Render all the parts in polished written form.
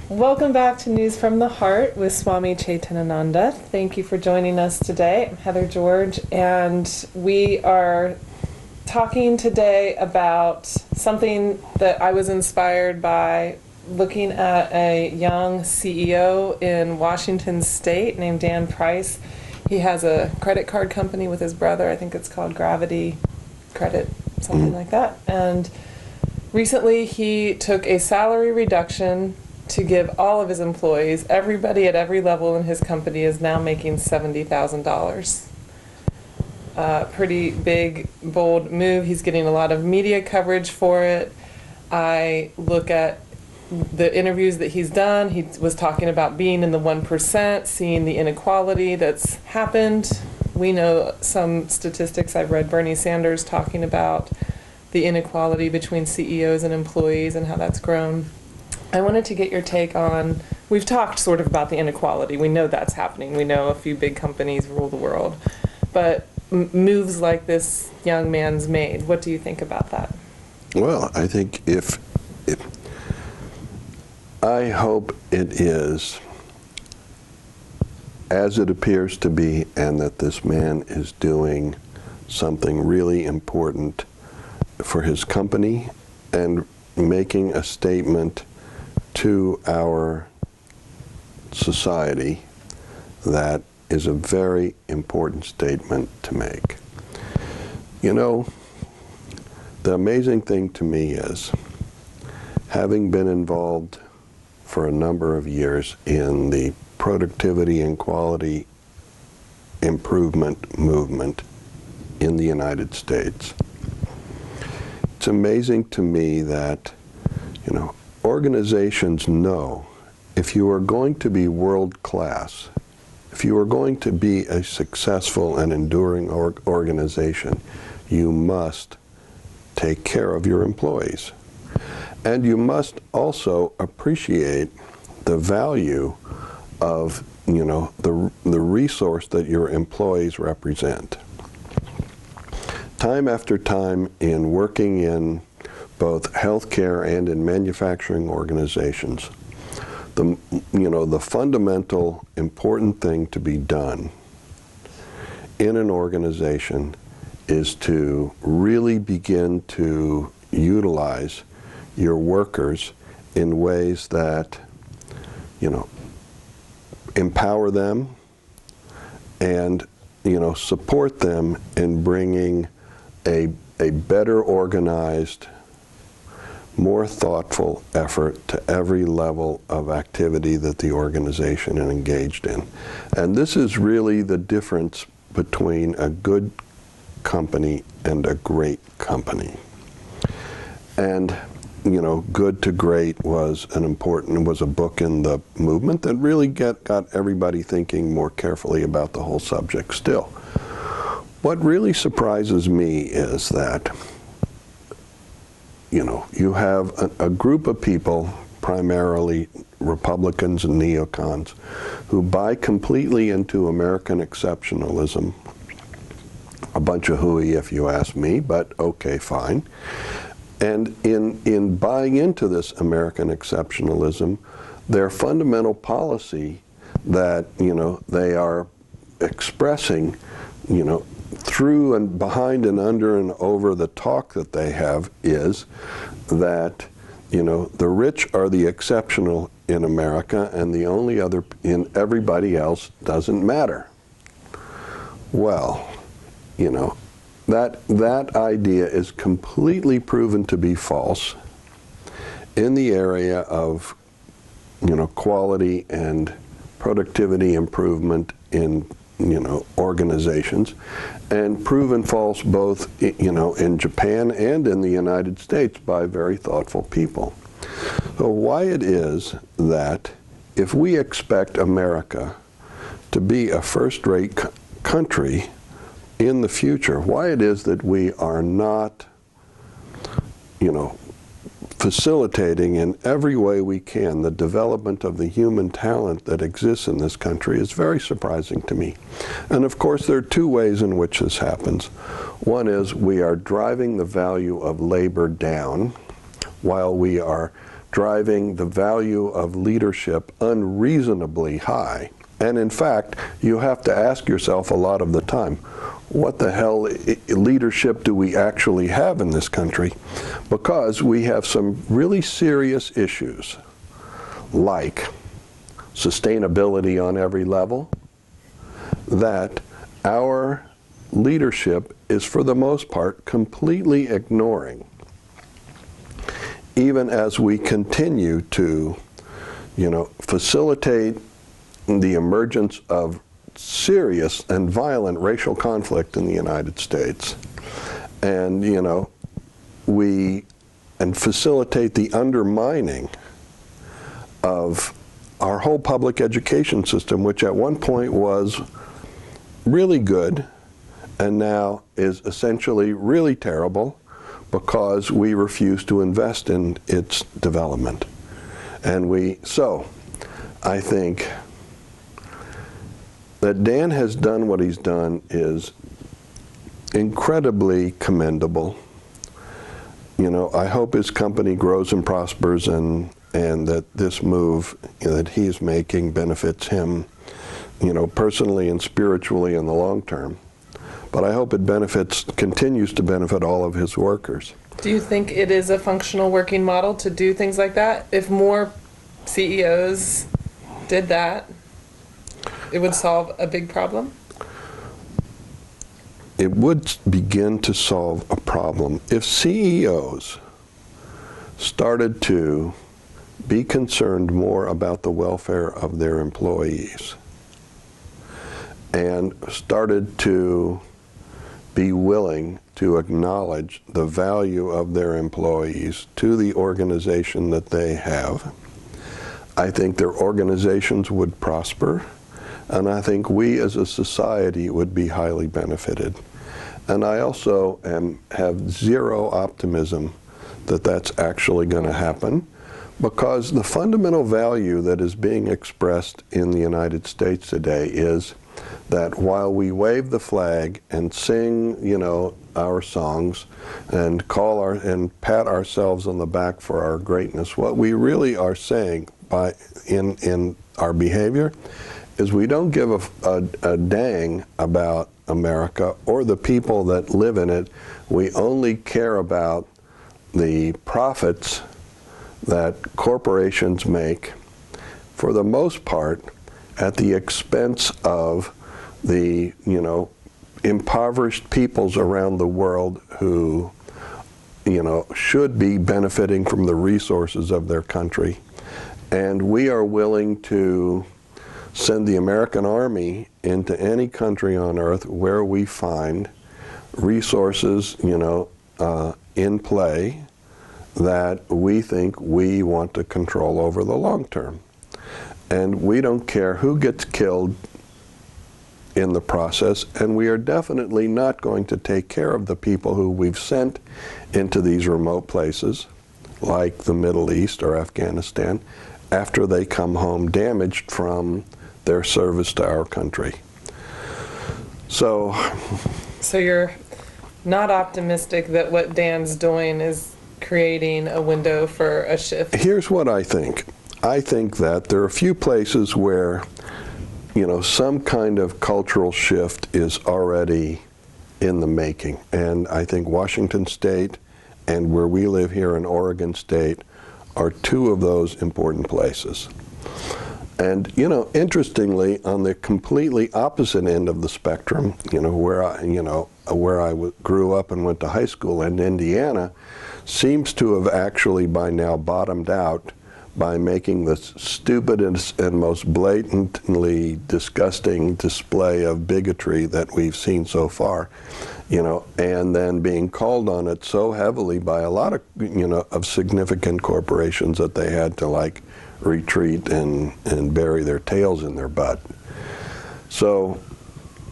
Welcome back to News from the Heart with Swami Chetanananda. Thank you for joining us today. I'm Heather George, and we are talking today about something that I was inspired by looking at a young CEO in Washington State named Dan Price. He has a credit card company with his brother. I think it's called Gravity Credit, something like that. And recently he took a salary reduction to give all of his employees. Everybody at every level in his company is now making $70,000. Pretty big, bold move. He's getting a lot of media coverage for it. I look at the interviews that he's done. He was talking about being in the 1%, seeing the inequality that's happened. We know some statistics. I've read Bernie Sanders talking about the inequality between CEOs and employees and how that's grown. I wanted to get your take on, we've talked sort of about the inequality. We know that's happening. We know a few big companies rule the world. But moves like this young man's made, what do you think about that? Well, I think if I hope it is as it appears to be, and that this man is doing something really important for his company and making a statement to our society that is a very important statement to make. You know, the amazing thing to me is, having been involved for a number of years in the productivity and quality improvement movement in the United States, it's amazing to me that, organizations know if you are going to be world class, if you are going to be a successful and enduring organization, you must take care of your employees. And you must also appreciate the value of, the resource that your employees represent. Time after time, in working in both healthcare and in manufacturing organizations, the fundamental important thing to be done in an organization is to really begin to utilize your workers in ways that, empower them and, support them in bringing a better organized, more thoughtful effort to every level of activity that the organization is engaged in. And this is really the difference between a good company and a great company. And, Good to Great was a book in the movement that really got everybody thinking more carefully about the whole subject still. What really surprises me is that you have a group of people, primarily Republicans and neocons, who buy completely into American exceptionalism. A bunch of hooey, if you ask me, but okay, fine. And in buying into this American exceptionalism, their fundamental policy that, they are expressing, through and behind and under and over the talk that they have is that, the rich are the exceptional in America and the only other in everybody else doesn't matter. Well, that idea is completely proven to be false in the area of, quality and productivity improvement in organizations, and proven false both, in Japan and in the United States by very thoughtful people. So why it is that if we expect America to be a first-rate country in the future, why it is that we are not, facilitating in every way we can the development of the human talent that exists in this country is very surprising to me. And of course, there are two ways in which this happens. One is we are driving the value of labor down while we are driving the value of leadership unreasonably high. And in fact, you have to ask yourself a lot of the time, what the hell leadership do we actually have in this country? Because we have some really serious issues, like sustainability on every level, that our leadership is for the most part completely ignoring, even as we continue to, facilitate the emergence of serious and violent racial conflict in the United States. And, and facilitate the undermining of our whole public education system, which at one point was really good and now is essentially really terrible because we refuse to invest in its development. And so I think that Dan has done what he's done is incredibly commendable. I hope his company grows and prospers, and that this move that he's making benefits him, personally and spiritually in the long term. But I hope it continues to benefit all of his workers. Do you think it is a functional working model to do things like that? If more CEOs did that, it would solve a big problem? It would begin to solve a problem if CEOs started to be concerned more about the welfare of their employees and started to be willing to acknowledge the value of their employees to the organization that they have. I think their organizations would prosper, and I think we as a society would be highly benefited. And I also have zero optimism that that's actually going to happen, because the fundamental value that is being expressed in the United States today is that while we wave the flag and sing, our songs and and pat ourselves on the back for our greatness, what we really are saying in our behavior is we don't give a dang about America or the people that live in it. We only care about the profits that corporations make, for the most part, at the expense of the, impoverished peoples around the world who, should be benefiting from the resources of their country. And we are willing to send the American Army into any country on earth where we find resources, in play that we think we want to control over the long term. And we don't care who gets killed in the process, and we are definitely not going to take care of the people who we've sent into these remote places, like the Middle East or Afghanistan, after they come home damaged from their service to our country. So you're not optimistic that what Dan's doing is creating a window for a shift? Here's what I think. I think that there are a few places where, some kind of cultural shift is already in the making. And I think Washington State and where we live here in Oregon State are two of those important places. And, interestingly, on the completely opposite end of the spectrum, where I grew up and went to high school in Indiana, seems to have actually by now bottomed out by making the stupidest and most blatantly disgusting display of bigotry that we've seen so far, and then being called on it so heavily by a lot of, of significant corporations that they had to retreat and bury their tails in their butt. So,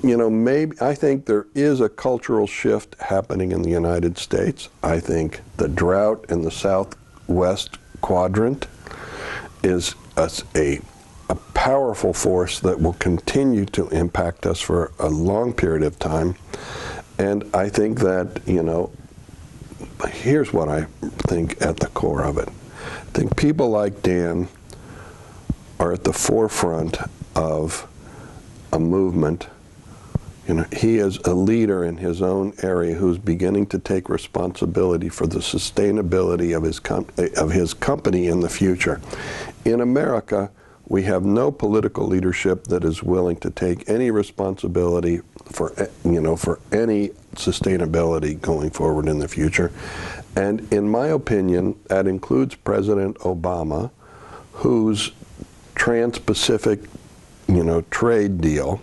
maybe I think there is a cultural shift happening in the United States. I think the drought in the southwest quadrant is a powerful force that will continue to impact us for a long period of time. And I think that, here's what I think at the core of it. think people like Dan are at the forefront of a movement. You know, he is a leader in his own area who's beginning to take responsibility for the sustainability of his company in the future. In America, we have no political leadership that is willing to take any responsibility for, for any sustainability going forward in the future. And in my opinion, that includes President Obama, whose Trans-Pacific, trade deal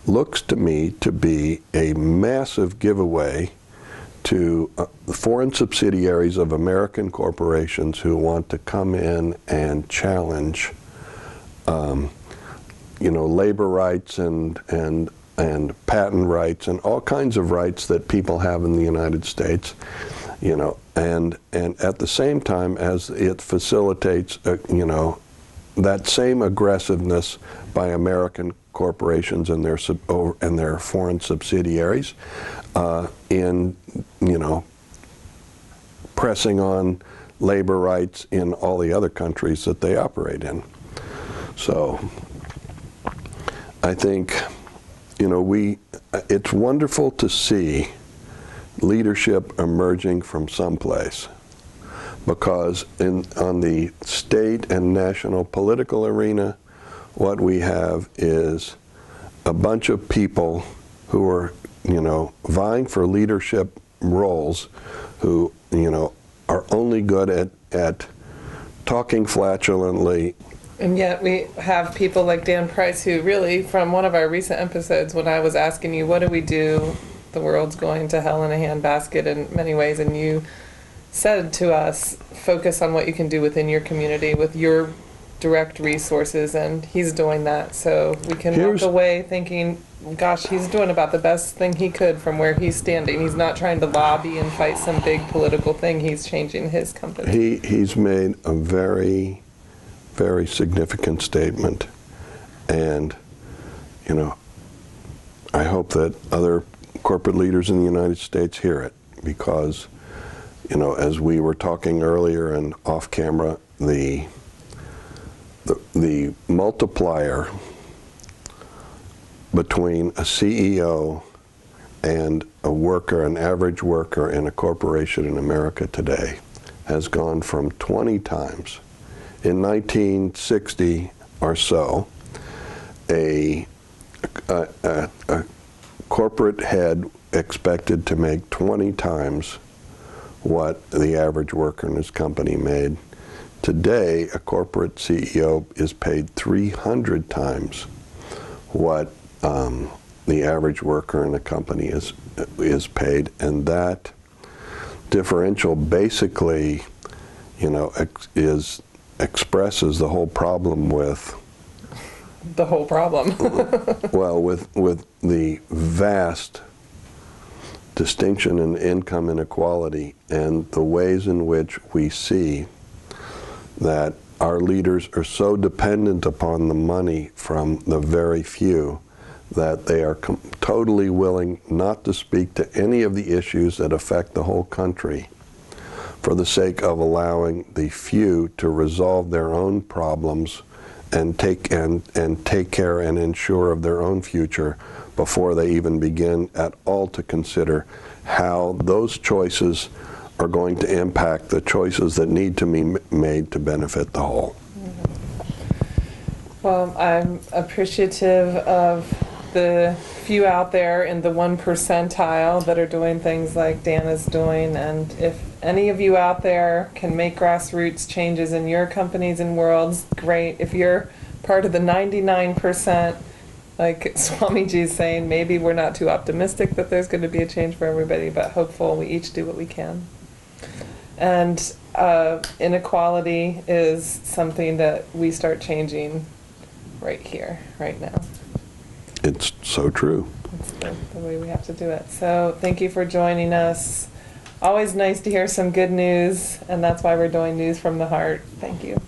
looks to me to be a massive giveaway to foreign subsidiaries of American corporations who want to come in and challenge, labor rights and patent rights and all kinds of rights that people have in the United States, and at the same time as it facilitates, that same aggressiveness by American corporations and their foreign subsidiaries in pressing on labor rights in all the other countries that they operate in. So I think it's wonderful to see leadership emerging from someplace, because on the state and national political arena, what we have is a bunch of people who are, vying for leadership roles, who, are only good at talking flatulently. And yet we have people like Dan Price, who really, from one of our recent episodes, when I was asking you, what do we do? The world's going to hell in a handbasket in many ways, and you said to us, focus on what you can do within your community with your direct resources, and he's doing that. So we can walk away thinking, gosh, he's doing about the best thing he could from where he's standing. He's not trying to lobby and fight some big political thing. He's changing his company. He's made a very, very significant statement, and I hope that other corporate leaders in the United States hear it, because as we were talking earlier and off camera, the multiplier between a CEO and a worker, an average worker in a corporation in America today, has gone from 20 times. In 1960 or so, a corporate head expected to make 20 times what the average worker in his company made. Today, a corporate CEO is paid 300 times what the average worker in a company is paid, and that differential basically, expresses the whole problem with the whole problem. Well, with the vast distinction in income inequality and the ways in which we see that our leaders are so dependent upon the money from the very few that they are totally willing not to speak to any of the issues that affect the whole country for the sake of allowing the few to resolve their own problems and take care and ensure of their own future before they even begin at all to consider how those choices are going to impact the choices that need to be made to benefit the whole. Well, I'm appreciative of the few out there in the 1 percentile that are doing things like Dan is doing, and if any of you out there can make grassroots changes in your companies and worlds, great. If you're part of the 99%, like Swamiji's saying, maybe we're not too optimistic that there's going to be a change for everybody, but hopeful we each do what we can. And inequality is something that we start changing right here, right now. It's so true. It's the way we have to do it. So thank you for joining us. Always nice to hear some good news, and that's why we're doing News from the Heart. Thank you.